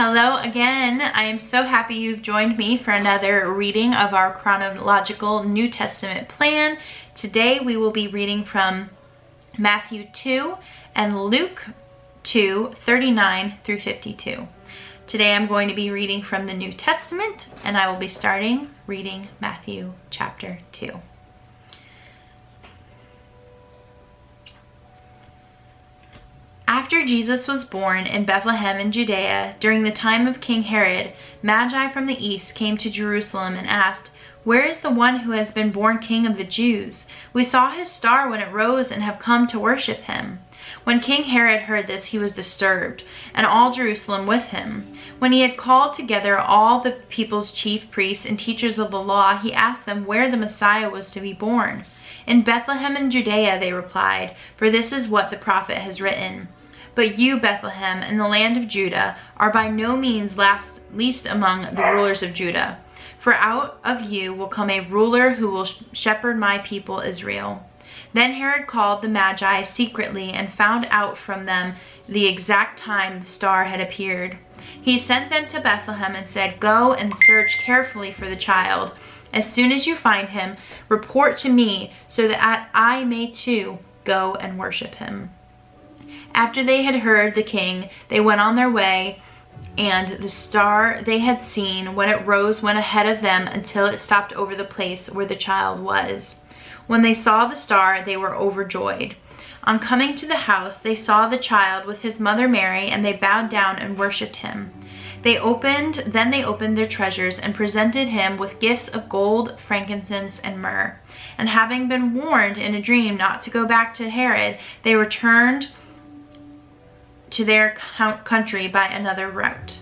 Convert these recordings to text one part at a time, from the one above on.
Hello again. I am so happy you've joined me for another reading of our chronological New Testament plan. Today we will be reading from Matthew 2 and Luke 2, 39 through 52. Today I'm going to be reading from the New Testament, and I will be starting reading Matthew chapter 2. After Jesus was born in Bethlehem in Judea, during the time of King Herod, Magi from the east came to Jerusalem and asked, "Where is the one who has been born King of the Jews? We saw his star when it rose and have come to worship him." When King Herod heard this, he was disturbed, and all Jerusalem with him. When he had called together all the people's chief priests and teachers of the law, he asked them where the Messiah was to be born. "In Bethlehem in Judea," they replied, "for this is what the prophet has written. But you, Bethlehem, in the land of Judah, are by no means least among the rulers of Judah. For out of you will come a ruler who will shepherd my people Israel." Then Herod called the Magi secretly and found out from them the exact time the star had appeared. He sent them to Bethlehem and said, "Go and search carefully for the child. As soon as you find him, report to me so that I may too go and worship him." After they had heard the king, they went on their way, and the star they had seen when it rose went ahead of them until it stopped over the place where the child was. When they saw the star, they were overjoyed. On coming to the house, they saw the child with his mother Mary, and they bowed down and worshipped him. Then they opened their treasures and presented him with gifts of gold, frankincense, and myrrh. And having been warned in a dream not to go back to Herod, they returned to their country by another route.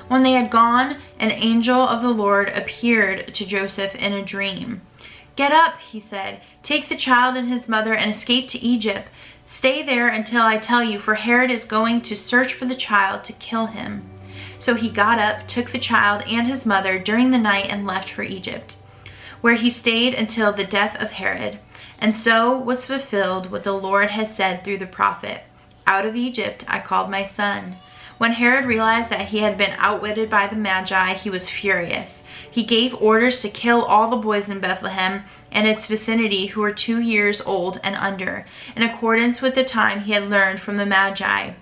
When they had gone, an angel of the Lord appeared to Joseph in a dream. "Get up," he said, "take the child and his mother and escape to Egypt. Stay there until I tell you, for Herod is going to search for the child to kill him." So he got up, took the child and his mother during the night, and left for Egypt, where he stayed until the death of Herod. And so was fulfilled what the Lord had said through the prophet, "Out of Egypt I called my son." When Herod realized that he had been outwitted by the Magi, he was furious. He gave orders to kill all the boys in Bethlehem and its vicinity who were 2 years old and under, in accordance with the time he had learned from the Magi.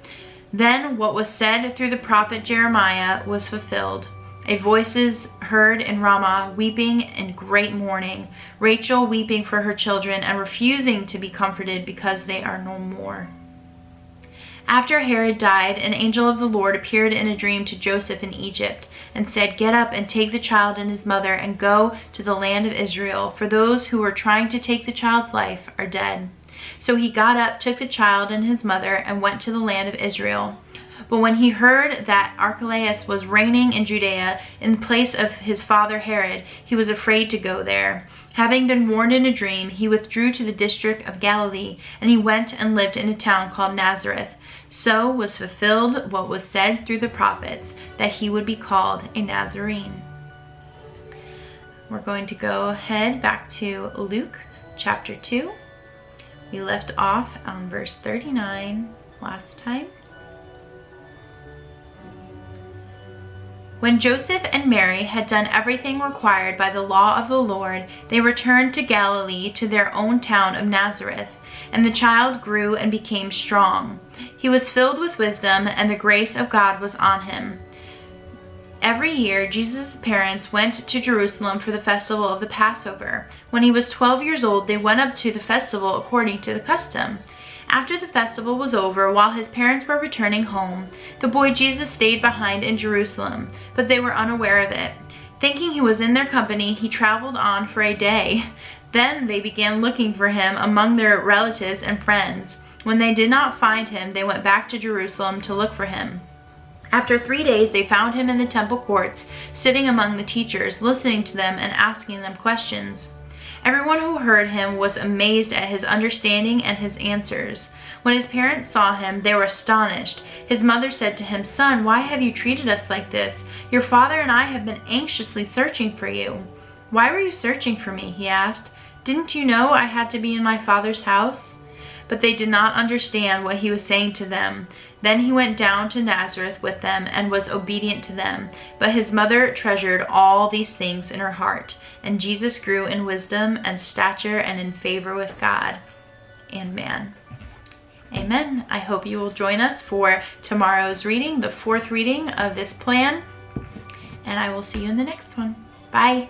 Then what was said through the prophet Jeremiah was fulfilled. A voice is heard in Ramah, weeping in great mourning, Rachel weeping for her children and refusing to be comforted because they are no more. After Herod died, an angel of the Lord appeared in a dream to Joseph in Egypt and said, "Get up and take the child and his mother and go to the land of Israel, for those who were trying to take the child's life are dead." So he got up, took the child and his mother, and went to the land of Israel. But when he heard that Archelaus was reigning in Judea in place of his father Herod, he was afraid to go there. Having been warned in a dream, he withdrew to the district of Galilee, and he went and lived in a town called Nazareth. So was fulfilled what was said through the prophets, that he would be called a Nazarene. We're going to go ahead back to Luke chapter 2. We left off on verse 39 last time. When Joseph and Mary had done everything required by the law of the Lord, they returned to Galilee, to their own town of Nazareth. And the child grew and became strong. He was filled with wisdom, and the grace of God was on him. Every year, Jesus' parents went to Jerusalem for the festival of the Passover. When he was 12 years old, they went up to the festival according to the custom. After the festival was over, while his parents were returning home, the boy Jesus stayed behind in Jerusalem, but they were unaware of it. Thinking he was in their company, he traveled on for a day. Then they began looking for him among their relatives and friends. When they did not find him, they went back to Jerusalem to look for him. After 3 days, they found him in the temple courts, sitting among the teachers, listening to them and asking them questions. Everyone who heard him was amazed at his understanding and his answers. When his parents saw him, they were astonished. His mother said to him, "Son, why have you treated us like this? Your father and I have been anxiously searching for you." "Why were you searching for me?" he asked. "Didn't you know I had to be in my father's house?" But they did not understand what he was saying to them. Then he went down to Nazareth with them and was obedient to them. But his mother treasured all these things in her heart. And Jesus grew in wisdom and stature and in favor with God and man. Amen. I hope you will join us for tomorrow's reading, the 4th reading of this plan. And I will see you in the next one. Bye.